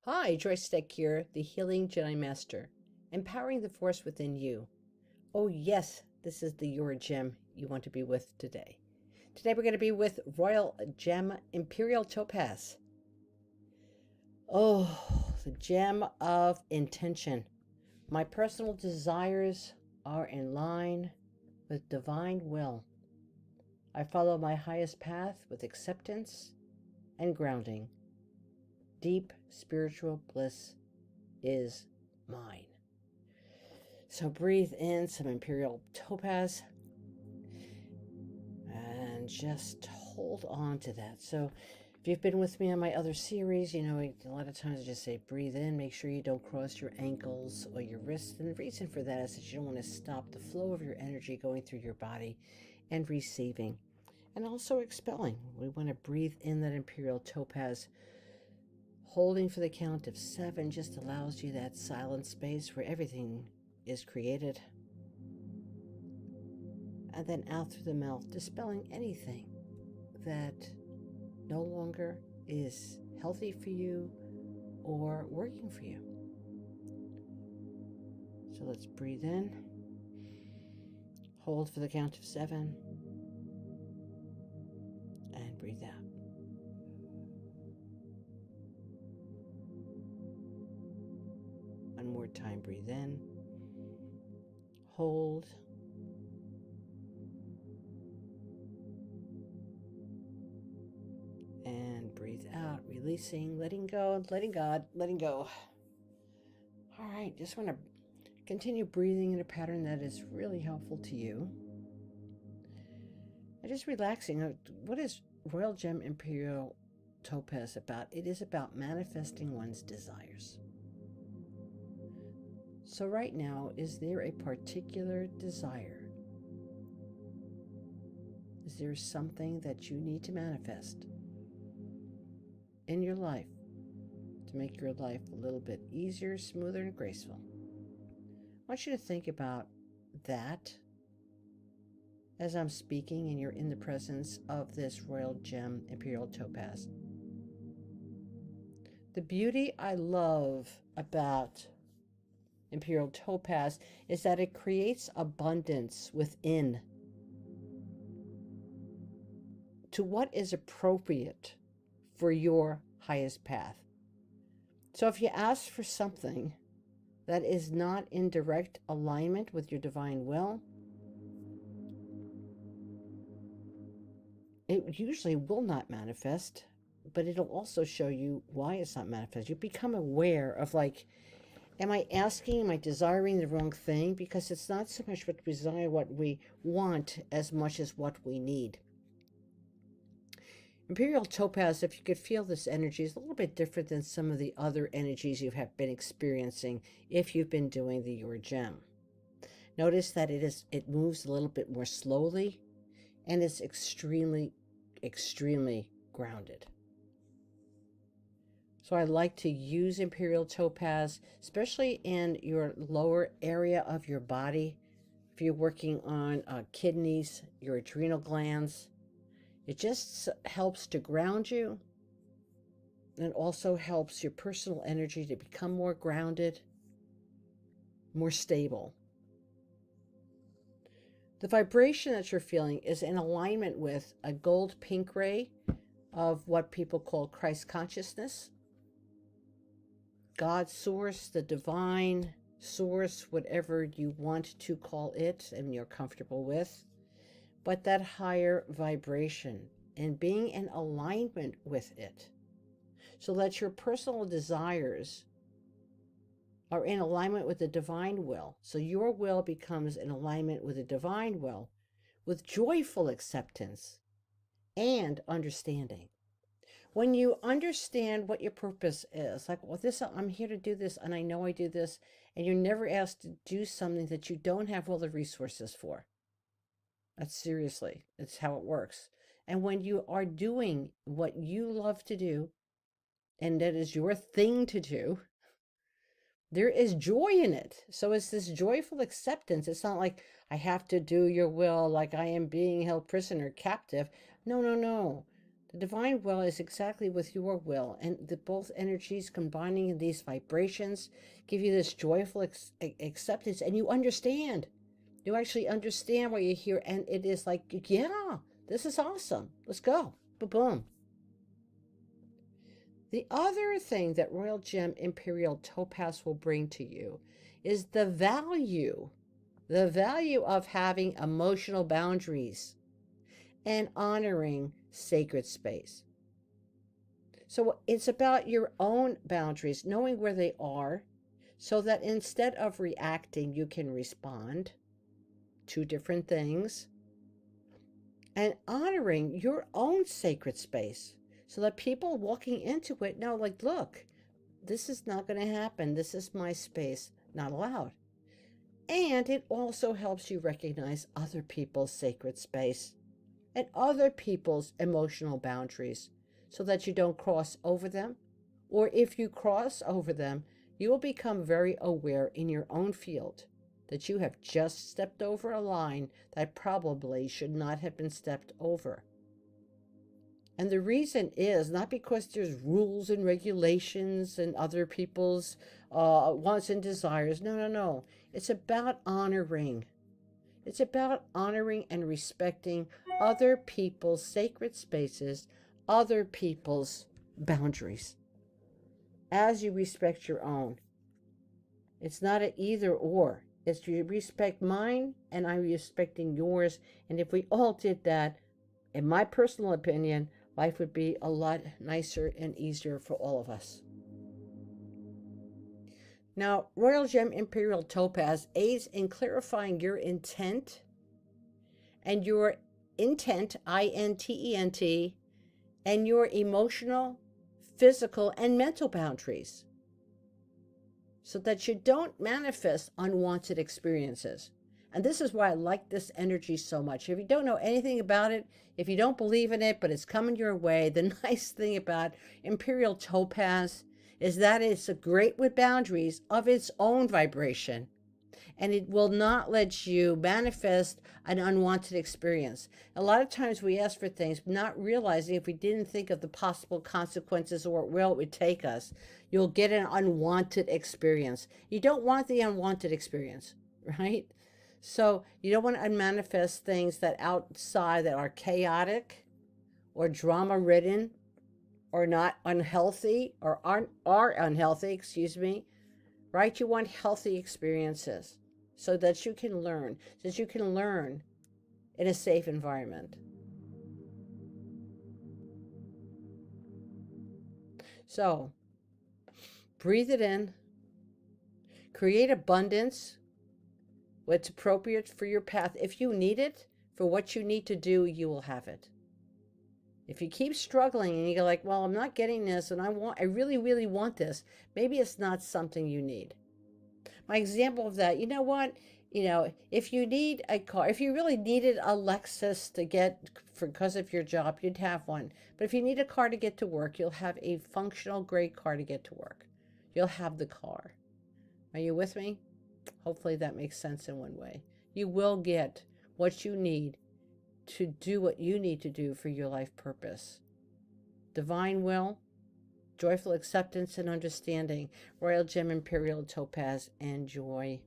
Hi, Joyce Stech here, the Healing Jedi Master, empowering the force within you. Oh yes, this is the your gem you want to be with today. Today we're going to be with Royal Gem Imperial Topaz. Oh, the gem of intention. My personal desires are in line with divine will. I follow my highest path with acceptance and grounding. Deep spiritual bliss is mine. So breathe in some Imperial Topaz and just hold on to that. So if you've been with me on my other series, you know, a lot of times I just say breathe in, make sure you don't cross your ankles or your wrists. And the reason for that is that you don't want to stop the flow of your energy going through your body and receiving and also expelling. We want to breathe in that Imperial Topaz. Holding for the count of 7 just allows you that silent space where everything is created. And then out through the mouth, dispelling anything that no longer is healthy for you or working for you. So let's breathe in. Hold for the count of 7. And breathe out. One more time, breathe in. Hold. And breathe out, releasing, letting go, letting God, letting go. All right, just want to continue breathing in a pattern that is really helpful to you. And just relaxing. What is Royal Gem Imperial Topaz about? It is about manifesting one's desires. So right now, is there a particular desire? Is there something that you need to manifest in your life to make your life a little bit easier, smoother, and graceful? I want you to think about that as I'm speaking and you're in the presence of this Royal Gem Imperial Topaz. The beauty I love about Imperial Topaz is that it creates abundance within to what is appropriate for your highest path. So if you ask for something that is not in direct alignment with your divine will, it usually will not manifest, but it'll also show you why it's not manifest. You become aware of, like, am I asking, am I desiring the wrong thing? Because it's not so much what we desire, what we want, as much as what we need. Imperial Topaz, if you could feel this energy, is a little bit different than some of the other energies you have been experiencing if you've been doing the Your Gem. Notice that it moves a little bit more slowly, and it's extremely, extremely grounded. So I like to use Imperial Topaz, especially in your lower area of your body. If you're working on kidneys, your adrenal glands, it just helps to ground you. And also helps your personal energy to become more grounded, more stable. The vibration that you're feeling is in alignment with a gold pink ray of what people call Christ consciousness. God source, the divine source, whatever you want to call it and you're comfortable with, but that higher vibration and being in alignment with it so that your personal desires are in alignment with the divine will. So your will becomes in alignment with the divine will with joyful acceptance and understanding. When you understand what your purpose is, like, well, I'm here to do this, and I know I do this, and you're never asked to do something that you don't have all the resources for. That's seriously, it's how it works. And when you are doing what you love to do, and that is your thing to do, there is joy in it. So it's this joyful acceptance. It's not like I have to do your will, like I am being held prisoner, captive. No, no, no. The divine will is exactly with your will, and the both energies combining in these vibrations give you this joyful acceptance, and you understand. You actually understand what you hear, and it is like, yeah, this is awesome. Let's go. Boom. The other thing that Royal Gem Imperial Topaz will bring to you is the value of having emotional boundaries and honoring sacred space. So it's about your own boundaries, knowing where they are, so that instead of reacting, you can respond. Two different things. And honoring your own sacred space, so that people walking into it know, like, look, this is not going to happen. This is my space, not allowed. And it also helps you recognize other people's sacred space and other people's emotional boundaries, so that you don't cross over them. Or if you cross over them, you will become very aware in your own field that you have just stepped over a line that probably should not have been stepped over. And the reason is not because there's rules and regulations and other people's wants and desires. No. It's about honoring. It's about honoring and respecting other people's sacred spaces, other people's boundaries, as you respect your own. It's not an either or. It's you respect mine and I'm respecting yours. And if we all did that, in my personal opinion, life would be a lot nicer and easier for all of us. Now, Royal Gem Imperial Topaz aids in clarifying your intent and your intent, I-N-T-E-N-T, and your emotional, physical, and mental boundaries, so that you don't manifest unwanted experiences. And this is why I like this energy so much. If you don't know anything about it, if you don't believe in it, but it's coming your way, the nice thing about Imperial Topaz is that it's great with boundaries of its own vibration. And it will not let you manifest an unwanted experience. A lot of times we ask for things, not realizing if we didn't think of the possible consequences or where it would take us, you'll get an unwanted experience. You don't want the unwanted experience, right? So you don't want to manifest things that outside that are chaotic or drama-ridden or not unhealthy or are unhealthy, excuse me, right? You want healthy experiences so that you can learn, in a safe environment. So breathe it in, create abundance, what's appropriate for your path. If you need it for what you need to do, you will have it. If you keep struggling and you go like, well, I'm not getting this and I really, really want this, maybe it's not something you need. My example of that, you know what? If you need a car, if you really needed a Lexus to get because of your job, you'd have one. But if you need a car to get to work, you'll have a functional, great car to get to work. You'll have the car. Are you with me? Hopefully that makes sense in one way. You will get what you need to do what you need to do for your life purpose. Divine will, joyful acceptance and understanding, Royal Gem Imperial Topaz, and joy.